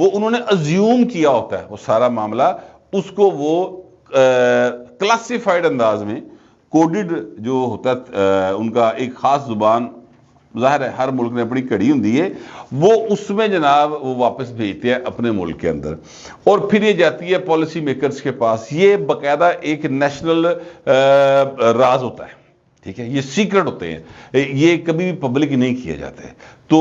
وہ انہوں نے ازیوم کیا ہوتا ہے وہ سارا معاملہ، اس کو وہ کلاسیفائڈ انداز میں کوڈڈ جو ہوتا ہے ان کا ایک خاص زبان، ظاہر ہے ہر ملک نے اپنی کڑی ہوندی ہے، وہ اس میں جناب وہ واپس بھیجتے ہیں اپنے ملک کے اندر، اور پھر یہ جاتی ہے پالیسی میکرز کے پاس۔ یہ باقاعدہ ایک نیشنل راز ہوتا ہے، ٹھیک ہے، یہ سیکرٹ ہوتے ہیں، یہ کبھی بھی پبلک نہیں کیے جاتے۔ تو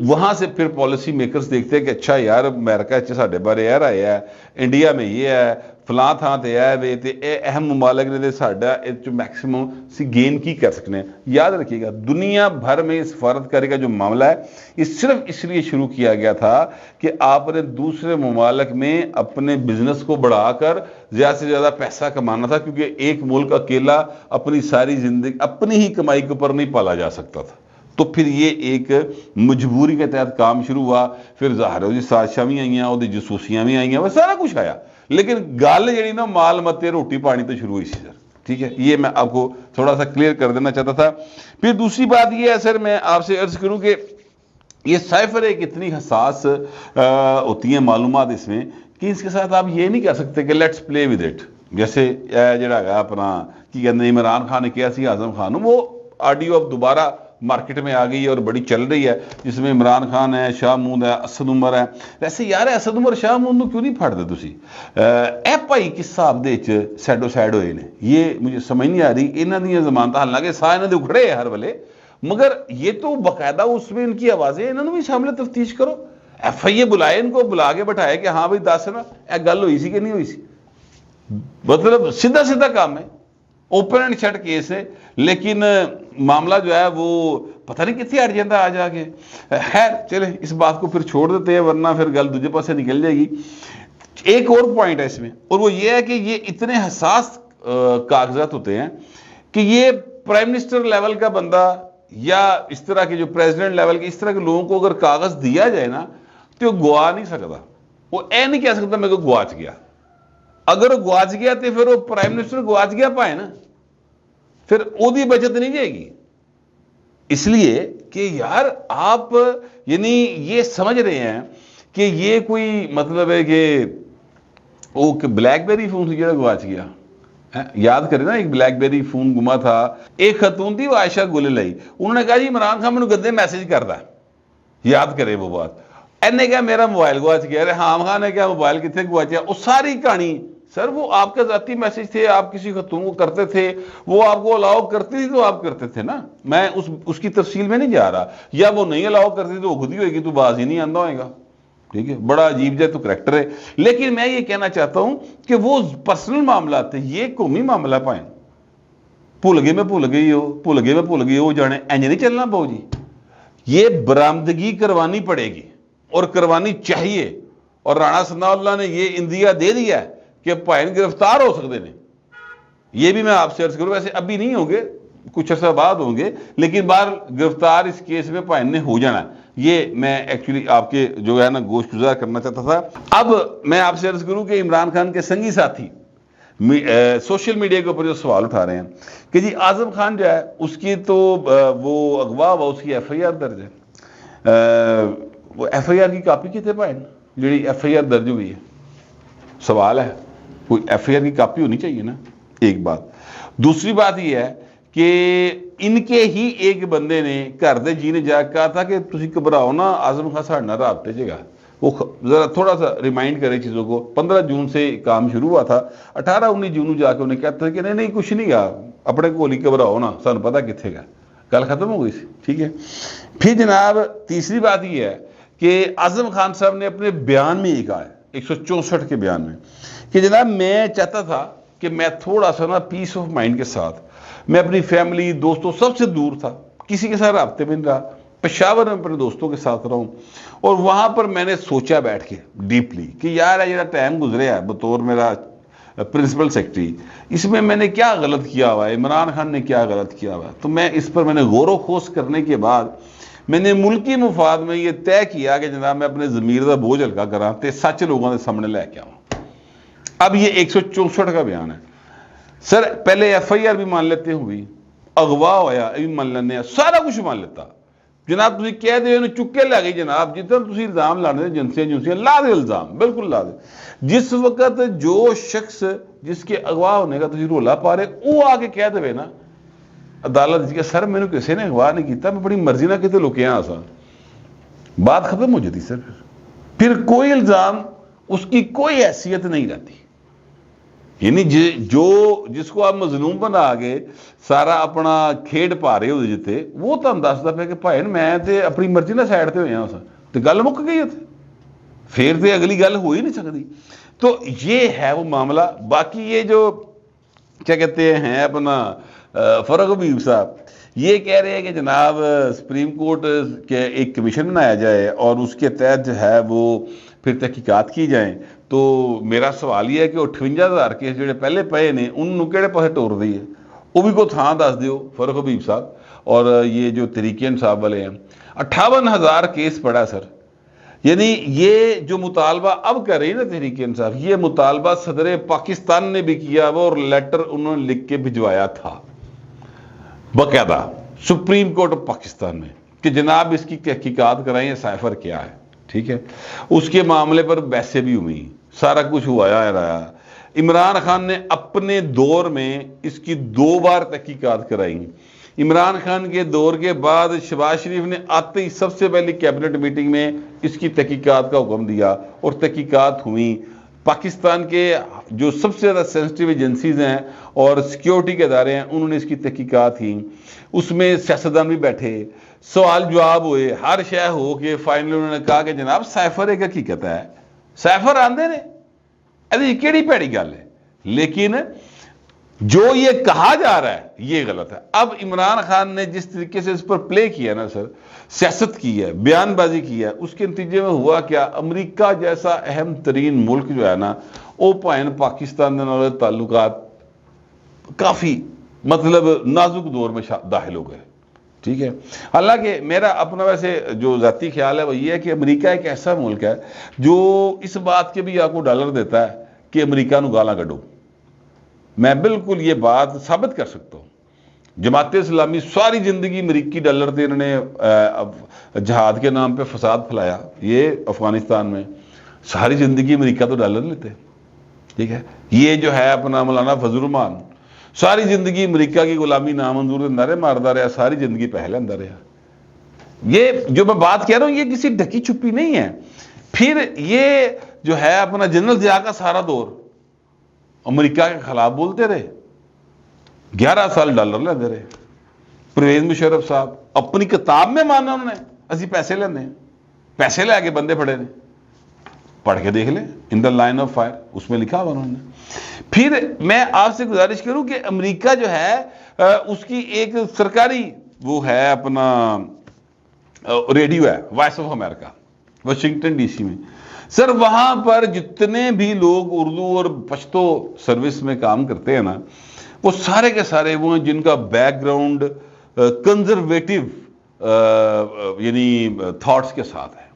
وہاں سے پھر پالیسی میکرز دیکھتے ہیں کہ اچھا یار امریکہ ساڈے بارے یہ آیا ہے، انڈیا میں یہ ہے، فلاں تھاں تے ہے وے تے اے اہم ممالک نے تے ساڈا میکسیمم سی گین کی کر سکنے۔ یاد رکھیے گا دنیا بھر میں سفارتکاری کا جو معاملہ ہے یہ صرف اس لیے شروع کیا گیا تھا کہ آپ نے دوسرے ممالک میں اپنے بزنس کو بڑھا کر زیادہ سے زیادہ پیسہ کمانا تھا، کیونکہ ایک ملک اکیلا اپنی ساری زندگی اپنی ہی کمائی کے اوپر نہیں پالا جا سکتا تھا۔ تو پھر یہ ایک مجبوری کے تحت کام شروع ہوا، پھر ظاہر ہو جی سازشاں بھی آئیاں، وہ جاسوسیاں بھی آئیاں، وہ سارا کچھ آیا، لیکن گل جڑی نا مال متے روٹی پانی تو شروع ہوئی سی سر، ٹھیک ہے، یہ میں آپ کو تھوڑا سا کلیئر کر دینا چاہتا تھا۔ پھر دوسری بات یہ ہے سر، میں آپ سے عرض کروں کہ یہ سائفر ایک اتنی حساس ہوتی ہیں معلومات اس میں کہ اس کے ساتھ آپ یہ نہیں کہہ سکتے کہ لیٹس پلے ود اٹ، جیسے جڑا ہے اپنا کی کہتے ہیں عمران خان نے کیا سی اعظم خان، وہ آڈیو اب دوبارہ مارکیٹ میں آ گئی اور بڑی چل رہی ہے، جس میں عمران خان ہے، شاہ محمود ہے، اسد عمر ہے۔ ویسے یار اسد عمر شاہ محمود کیوں نہیں پھڑ دے تسی؟ اے بھائی کس حساب دے سیڈو سائڈ ہوئے نے، یہ مجھے سمجھ نہیں آ رہی۔ انہاں دی ضمانت حالانکہ سا انہاں دے اکھڑے ہیں ہر ویلے، مگر یہ تو باقاعدہ اس میں ان کی آوازیں، انہوں نے بھی شامل تفتیش کرو، ایف آئی اے بلائے، ان کو بلا کے بٹھائے کہ ہاں بھائی دس نا اے گل ہوئی سی کہ نہیں ہوئی سی، مطلب سیدھا سیدھا کام ہے، اوپن اینڈ شٹ کیس ہے، لیکن معاملہ جو ہے وہ پتہ نہیں کتنے ہٹ جاتا آ جا کے۔ خیر چلے اس بات کو پھر چھوڑ دیتے ہیں ورنہ پھر گل دوسرے پاس سے نکل جائے گی۔ ایک اور پوائنٹ ہے اس میں، اور وہ یہ ہے کہ یہ اتنے حساس کاغذات ہوتے ہیں کہ یہ پرائم منسٹر لیول کا بندہ یا اس طرح کے جو پریزیڈنٹ لیول کے اس طرح کے لوگوں کو اگر کاغذ دیا جائے نا تو وہ گوا نہیں سکتا، وہ اے نہیں کہہ سکتا میرے کو گواچ گیا۔ اگر وہ گواچ گیا تو پھر وہ پرائم منسٹر گواچ گیا پائے نا، پھر وہ دی بچت نہیں جائے گی۔ اس لیے کہ یار آپ یعنی یہ سمجھ رہے ہیں کہ یہ کوئی مطلب ہے کہ وہ بلیک بیری فون سے جڑا گواچ گیا، یاد کریں نا ایک بلیک بیری فون گما تھا، ایک خاتون تھی وہ عائشہ گل لائی، انہوں نے کہا جی عمران خان مجھے گندے میسج کرتا ہے، یاد کرے وہ بات، این نے کہا میرا موبائل گواچ گیا، ریحام خان نے کہا موبائل کتنے گواچیا، وہ ساری کہانی سر وہ آپ کا ذاتی میسج تھے، آپ کسی خاتون کو کرتے تھے، وہ آپ کو الاؤ کرتی تھی تو آپ کرتے تھے نا، میں اس کی تفصیل میں نہیں جا رہا، یا وہ نہیں الاؤ کرتی تو وہ خود ہی ہوئے گی تو باز ہی نہیں آندہ ہوئے گا، ٹھیک ہے، بڑا عجیب جائے تو کریکٹر ہے۔ لیکن میں یہ کہنا چاہتا ہوں کہ وہ پرسنل معاملات تھے، یہ قومی معاملہ پائیں، بھول گئے میں بھول گئی ہو، بھول گئے میں بھول گئی ہو جانے اینج نہیں چلنا باؤ جی، یہ برآمدگی کروانی پڑے گی اور کروانی چاہیے، اور رانا ثناء اللہ نے یہ اندیا دے دیا ہے کہ پائن گرفتار ہو سکتے ہیں، یہ بھی میں آپ سے عرض کروں، ویسے ابھی نہیں ہوں گے کچھ عرصہ بعد ہوں گے، لیکن بار گرفتار اس کیس میں پائن نے ہو جانا ہے، یہ میں ایکچولی آپ کے جو ہے نا گوشت گزار کرنا چاہتا تھا۔ اب میں آپ سے عرض کروں کہ عمران خان کے سنگی ساتھی سوشل میڈیا کے اوپر جو سوال اٹھا رہے ہیں کہ جی اعظم خان جو ہے اس کی تو وہ اغوا ہوا، اس کی ایف آئی آر درج ہے، وہ ایف آئی آر کی کاپی کتنے پائن جی ایف آئی آر درج ہوئی ہے، سوال ہے، کوئی ایف آئی آر کی کاپی ہونی چاہیے نا، ایک بات۔ دوسری بات یہ ہے کہ ان کے ہی ایک بندے نے گھر دے جی نے جا کہا تھا کہ تسی گھبراؤ نا اعظم خان ساڈے نال رابطے چ گا، وہ ذرا تھوڑا سا ریمائنڈ کرے چیزوں کو، 15 جون سے کام شروع ہوا تھا، 18-19 جون جا کے انہیں کہتا تھا کہ نہیں کچھ نہیں گا، اپنے کول ہی گھبراؤ نا، سانو پتہ کتنے گا، گل ختم ہو گئی سی، ٹھیک ہے۔ پھر جناب تیسری بات یہ ہے کہ اعظم خان صاحب نے اپنے بیان میں یہ کہا ہے 164 کے بیان میں کہ جناب میں چاہتا تھا کہ میں تھوڑا سا نا پیس آف مائنڈ کے ساتھ میں اپنی فیملی دوستوں سب سے دور تھا، کسی کے ساتھ رابطے میں نہیں رہا، پشاور میں اپنے دوستوں کے ساتھ رہوں، اور وہاں پر میں نے سوچا بیٹھ کے ڈیپلی کہ یار یہ ٹائم گزرے ہے بطور میرا پرنسپل سیکرٹری، اس میں نے کیا غلط کیا ہوا ہے، عمران خان نے کیا غلط کیا ہوا ہے، تو میں اس پر میں نے غور و خوض کرنے کے بعد میں نے ملکی مفاد میں یہ طے کیا کہ جناب میں اپنے ضمیر کا بوجھ ہلکا کراں تے سچ لوگوں کے سامنے لے کے آؤں۔ اب یہ 164 کا بیان ہے سر، پہلے ایف آئی آر بھی مان لیتے ہوئی، اغوا ہویا بھی مان لینے، سارا کچھ مان لیتا، جناب تسی کہہ دے انہوں چکے لے گئی جناب جتنا تسی الزام لانے جنسیاں لا دے الزام بالکل لا دے. جس وقت جو شخص جس کے اغوا ہونے کا تسی رولا پا رہے وہ آ کے کہہ دے نا عدالت کہ سر میں نے کسی نے اغوا نہیں کیتا میں بڑی مرضی نہ کتے لکیا آسا بات ختم ہو جاتی سر. پھر کوئی الزام اس کی کوئی حیثیت نہیں رہتی. یعنی جس کو آپ مظلوم بنا گے سارا اپنا کھیڈ پا رہے ہو جتے وہ تو دستا پہ کہ بھائی میں تے اپنی مرضی نہ سائڈ تے ہویا سا تو گل مک گئی اتنے پھر تے اگلی گل ہو ہی نہیں سکتی. تو یہ ہے وہ معاملہ. باقی یہ جو کیا کہتے ہیں اپنا فرق حبیب صاحب یہ کہہ رہے ہیں کہ جناب سپریم کورٹ کے ایک کمیشن بنایا جائے اور اس کے تحت جو ہے وہ پھر تحقیقات کی جائیں. تو میرا سوال یہ ہے کہ 58,000 کیس جڑے پہلے پے نے انہوں کہڑے پاسے ٹور دی ہے وہ بھی کو تھان دس دیو فرق حبیب صاحب. اور یہ جو تحریک انصاف والے ہیں 58,000 کیس پڑا سر. یعنی یہ جو مطالبہ اب کر رہی ہے نا تحریک انصاف یہ مطالبہ صدر پاکستان نے بھی کیا وہ اور لیٹر انہوں نے لکھ کے بھجوایا تھا باقاعدہ سپریم کورٹ آف پاکستان میں کہ جناب اس کی تحقیقات کرائیں سائفر کیا ہے. ٹھیک ہے اس کے معاملے پر بحثیں بھی ہوئی سارا کچھ ہوا رہا. عمران خان نے اپنے دور میں اس کی 2 بار تحقیقات کرائی. عمران خان کے دور کے بعد شہباز شریف نے آتے ہی سب سے پہلی کیبنٹ میٹنگ میں اس کی تحقیقات کا حکم دیا اور تحقیقات ہوئیں. پاکستان کے جو سب سے زیادہ سینسٹیو ایجنسیز ہیں اور سیکیورٹی کے ادارے ہیں انہوں نے اس کی تحقیقات کی. اس میں سیاستدان بھی بیٹھے سوال جواب ہوئے ہر شے ہو کے فائنلی انہوں نے کہا کہ جناب سائفر ایک حقیقت ہے سائفر آندے نے ابھی کیڑی پیڑی گل ہے. لیکن جو یہ کہا جا رہا ہے یہ غلط ہے. اب عمران خان نے جس طریقے سے اس پر پلے کیا نا سر سیاست کی ہے بیان بازی کی ہے اس کے نتیجے میں ہوا کیا امریکہ جیسا اہم ترین ملک جو ہے نا وہ پاکستان کے تعلقات کافی مطلب نازک دور میں داخل ہو گئے. ٹھیک ہے حالانکہ میرا اپنا ویسے جو ذاتی خیال ہے وہ یہ ہے کہ امریکہ ایک ایسا ملک ہے جو اس بات کے بھی آپ کو ڈالر دیتا ہے کہ امریکہ نو گالاں کڈو. میں بالکل یہ بات ثابت کر سکتا ہوں. جماعت اسلامی ساری زندگی امریکی ڈالر تھے انہوں نے جہاد کے نام پہ فساد پھیلایا یہ افغانستان میں ساری زندگی امریکہ تو ڈالر لیتے. ٹھیک ہے یہ جو ہے اپنا مولانا فضل الرحمان ساری زندگی امریکہ کی غلامی نامنظور اندارے ماردہ رہا ساری زندگی پہلے اندر رہا. یہ جو میں بات کہہ رہا ہوں یہ کسی ڈھکی چھپی نہیں ہے. پھر یہ جو ہے اپنا جنرل ضیاء کا سارا دور امریکہ کے خلاف بولتے رہے 11 سال ڈالر لیندے رہے. پرویز مشرف صاحب اپنی کتاب میں مانا انہوں نے اسی پیسے لیندے ہیں پیسے لے کے بندے پڑے نے پڑھ کے دیکھ لیں ان دا لائن آف فائر اس میں لکھا ہوا انہوں نے. پھر میں آپ سے گزارش کروں کہ امریکہ جو ہے اس کی ایک سرکاری وہ ہے اپنا ریڈیو ہے Voice of America Washington D C میں. سر وہاں پر جتنے بھی لوگ اردو اور پشتو سروس میں کام کرتے ہیں نا وہ سارے کے سارے وہ ہیں جن کا بیک گراؤنڈ کنزرویٹو یعنی تھاٹس کے ساتھ ہے.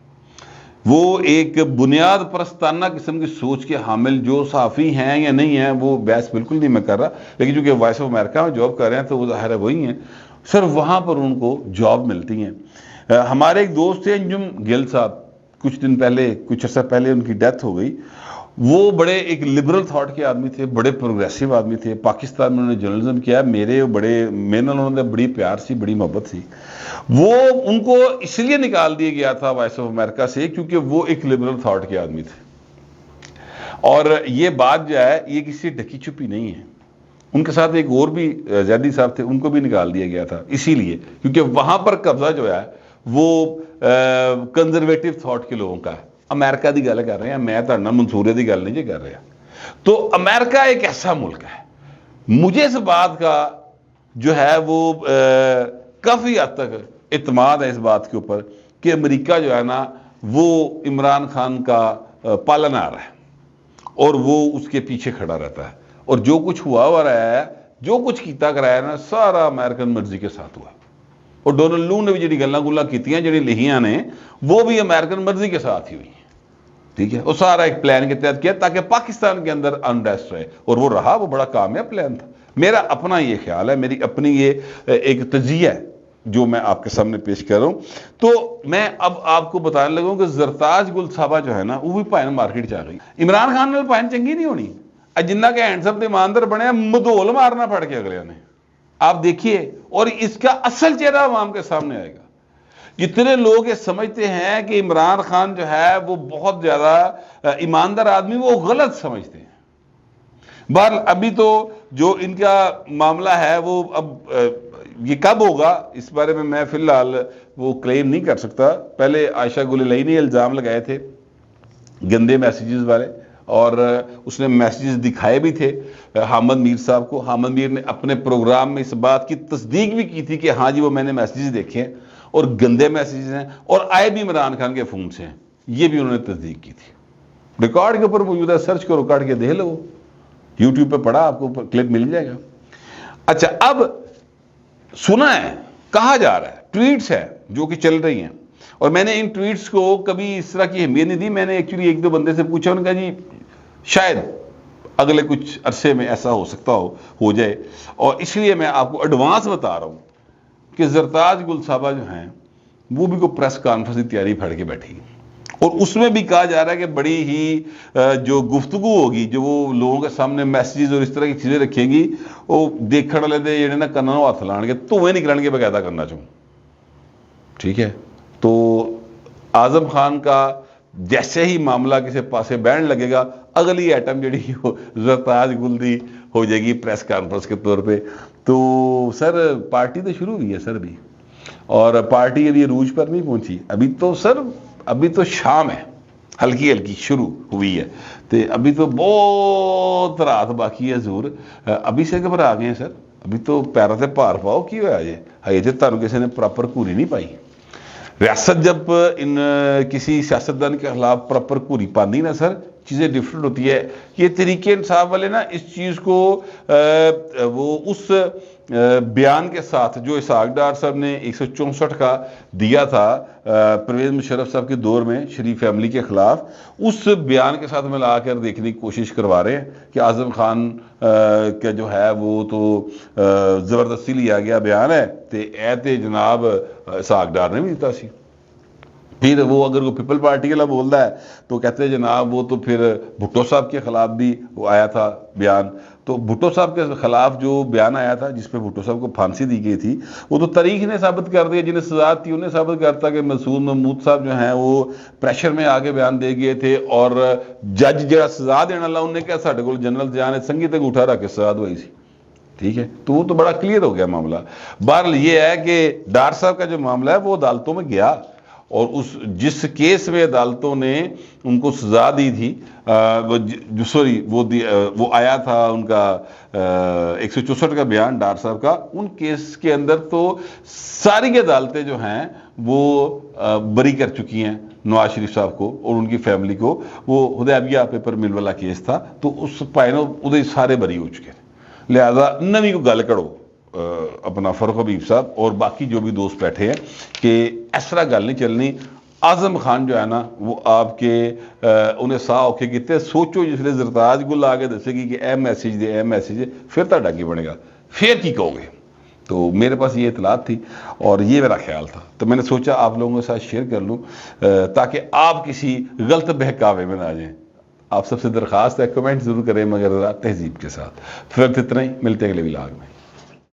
وہ ایک بنیاد پرستانہ قسم کی سوچ کے حامل جو صحافی ہیں یا نہیں ہیں وہ بحث بالکل نہیں میں کر رہا لیکن چونکہ وائس آف امریکہ میں جاب کر رہے ہیں تو وہ ظاہر ہے وہی ہیں. سر وہاں پر ان کو جاب ملتی ہیں. ہمارے ایک دوست تھے انجم گل صاحب کچھ دن پہلے کچھ عرصہ پہلے ان کی ڈیتھ ہو گئی. وہ بڑے ایک لبرل تھاٹ کے آدمی تھے بڑے پروگریسو آدمی تھے. پاکستان میں انہوں نے جرنلزم کیا میرے انہوں نے بڑی پیار سی بڑی محبت سی. وہ ان کو اس لیے نکال دیا گیا تھا وائس آف امریکہ سے کیونکہ وہ ایک لبرل تھاٹ کے آدمی تھے. اور یہ بات جو ہے یہ کسی ڈھکی چھپی نہیں ہے. ان کے ساتھ ایک اور بھی زیدی صاحب تھے ان کو بھی نکال دیا گیا تھا اسی لیے کیونکہ وہاں پر قبضہ جو ہے وہ کنزرویٹو تھاٹ کے لوگوں کا ہے. امریکہ دی گل کر رہے ہیں میں تہاڈے نال منصورے دی گل نہیں کر رہا. تو امریکہ ایک ایسا ملک ہے مجھے اس بات کا جو ہے وہ کافی حد تک اعتماد ہے اس بات کے اوپر کہ امریکہ جو ہے نا وہ عمران خان کا پالنہار ہے اور وہ اس کے پیچھے کھڑا رہتا ہے اور جو کچھ ہوا رہا ہے جو کچھ کیتا کرایا نا سارا امریکن مرضی کے ساتھ ہوا. اور ڈونلڈ لو نے بھی جڑی گلاں کیتیاں جڑی لکھیاں نے وہ بھی امریکن مرضی کے ساتھ ہی ہوئی ہیں. ٹھیک ہے وہ سارا ایک پلان کے تحت کیا تاکہ پاکستان کے اندر انریسٹ رہے اور وہ رہا وہ بڑا کامیاب پلان تھا. میرا اپنا یہ خیال ہے میری اپنی یہ ایک تجزیہ ہے جو میں آپ کے سامنے پیش کر رہا ہوں. تو میں اب آپ کو بتانے لگا ہوں کہ زرتاج گل صاحبہ جو ہے نا وہ بھی پائن مارکیٹ چاہ گئی. عمران خان نے پائن چنگی نہیں ہونی, جنہ کے ہینڈسم ایماندار بنے مدول مارنا پڑ کے اگلے نے. آپ دیکھیے, اور اس کا اصل چہرہ عوام کے سامنے آئے گا. جتنے لوگ یہ سمجھتے ہیں کہ عمران خان جو ہے وہ بہت زیادہ ایماندار آدمی, وہ غلط سمجھتے ہیں. بہرحال ابھی تو جو ان کا معاملہ ہے وہ اب یہ کب ہوگا اس بارے میں فی الحال وہ کلیم نہیں کر سکتا. پہلے عائشہ گل الہی نے الزام لگائے تھے گندے میسیجز والے, اور اس نے میسیجز دکھائے بھی تھے حامد میر صاحب کو. حامد میر نے اپنے پروگرام میں اس بات کی تصدیق بھی کی تھی کہ ہاں جی وہ میں نے میسیجز دیکھے ہیں اور گندے میسیجز ہیں, اور آئے بھی عمران خان کے فون سے ہیں, یہ بھی انہوں نے تصدیق کی تھی. ریکارڈ کے اوپر موجود ہے, سرچ کرو, کاٹ کے دیکھ لو, یوٹیوب پہ پڑھا آپ کو کلپ مل جائے گا. اچھا, اب سنا ہے, کہا جا رہا ہے, ٹویٹس ہے جو کہ چل رہی ہیں, اور میں نے ان ٹویٹس کو کبھی اس طرح کی اہمیت نہیں دی. میں نے ایکچولی ایک دو بندے سے پوچھا, انہوں نے کہا جی شاید اگلے کچھ عرصے میں ایسا ہو سکتا ہو جائے, اور اس لیے میں آپ کو ایڈوانس بتا رہا ہوں کہ زرتاج گل صاحبہ جو ہیں وہ بھی کوئی پریس کانفرنس کی تیاری پھڑ کے بیٹھی, اور اس میں بھی کہا جا رہا ہے کہ بڑی ہی جو گفتگو ہوگی, جو وہ لوگوں کے سامنے میسیجز اور اس طرح کی چیزیں رکھیں گی, وہ دیکھنے والے دے جڑے نا کناں ہاتھ لان گے تو وہ نکلن کے باقاعدہ کرنا چاہوں. ٹھیک ہے, تو اعظم خان کا جیسے ہی معاملہ کسی پاسے بہن لگے گا, اگلی ایٹم جڑی زرتاج گل دی ہو جائے گی پریس کانفرنس کے طور پہ. تو سر پارٹی تو شروع ہوئی ہے سر بھی, اور پارٹی ابھی عروج پر نہیں پہنچی. ابھی تو سر ابھی تو شام ہے, ہلکی ہلکی شروع ہوئی ہے, تو ابھی تو بہت رات باقی ہے ضرور. ابھی سے گھبرا گئے ہیں سر, ابھی تو پیروں سے پار پاؤ کی ہوا ہے, ہجے تو تانوں کسی نے پراپر گھوری نہیں پائی. ریاست جب ان کسی سیاستدان کے خلاف پراپر گھوری پاندی نا سر, چیزیں ڈفرنٹ ہوتی ہے. یہ تحریک انصاف والے نا اس چیز کو وہ اس بیان کے ساتھ جو اسحاق ڈار صاحب نے 164 کا دیا تھا پرویز مشرف صاحب کے دور میں شریف فیملی کے خلاف, اس بیان کے ساتھ ملا کر دیکھنے کی کوشش کروا رہے ہیں کہ اعظم خان کا جو ہے وہ تو زبردستی لیا گیا بیان ہے, تے جناب اسحاق ڈار نے بھی دیتا سی. پھر وہ اگر وہ پیپل پارٹی والا بول رہا ہے تو کہتے ہیں جناب وہ تو پھر بھٹو صاحب کے خلاف بھی وہ آیا تھا بیان. تو بھٹو صاحب کے خلاف جو بیان آیا تھا جس پہ بھٹو صاحب کو پھانسی دی گئی تھی, وہ تو تاریخ نے ثابت کر دیا, جنہیں سزا تھی انہیں ثابت کرتا کہ مسعود محمود صاحب جو ہیں وہ پریشر میں آگے بیان دے گئے تھے, اور جج جڑا سزا دینا لا انہوں نے کہا ساڈے کول جنرل جان سنگھی تے اٹھا رکھ کے سزا دوائی سی. ٹھیک ہے, تو وہ تو بڑا کلیئر ہو گیا معاملہ. بہرحال یہ ہے کہ ڈار صاحب کا جو معاملہ ہے وہ عدالتوں میں گیا, اور اس جس کیس میں عدالتوں نے ان کو سزا دی تھی, وہ آیا تھا ان کا 164 کا بیان ڈار صاحب کا, ان کیس کے اندر تو ساری عدالتیں جو ہیں وہ بری کر چکی ہیں نواز شریف صاحب کو اور ان کی فیملی کو. وہ حدیبیہ پیپر مل والا کیس تھا, تو اس پائنوں ادھر سارے بری ہو چکے ہیں. لہذا نوی کو گل کرو اپنا فاروق حبیب صاحب اور باقی جو بھی دوست بیٹھے ہیں کہ اس طرح گل نہیں چلنی. اعظم خان جو ہے نا وہ آپ کے انہیں سا اوکھے کیتے, سوچو جس لئے زرتاج گل آگے دسے گی کہ اے میسیج دے, اے میسیج دے, پھر تہاڈا کی بنے گا, پھر کی کہو گے. تو میرے پاس یہ اطلاعات تھی اور یہ میرا خیال تھا, تو میں نے سوچا آپ لوگوں کے ساتھ شیئر کر لوں تاکہ آپ کسی غلط بہکاوے میں نہ آ جائیں. آپ سب سے درخواست ہے کمنٹ ضرور کریں مگر تہذیب کے ساتھ. پھر اتنا ہی, ملتے ہیں اگلے ولاگ میں.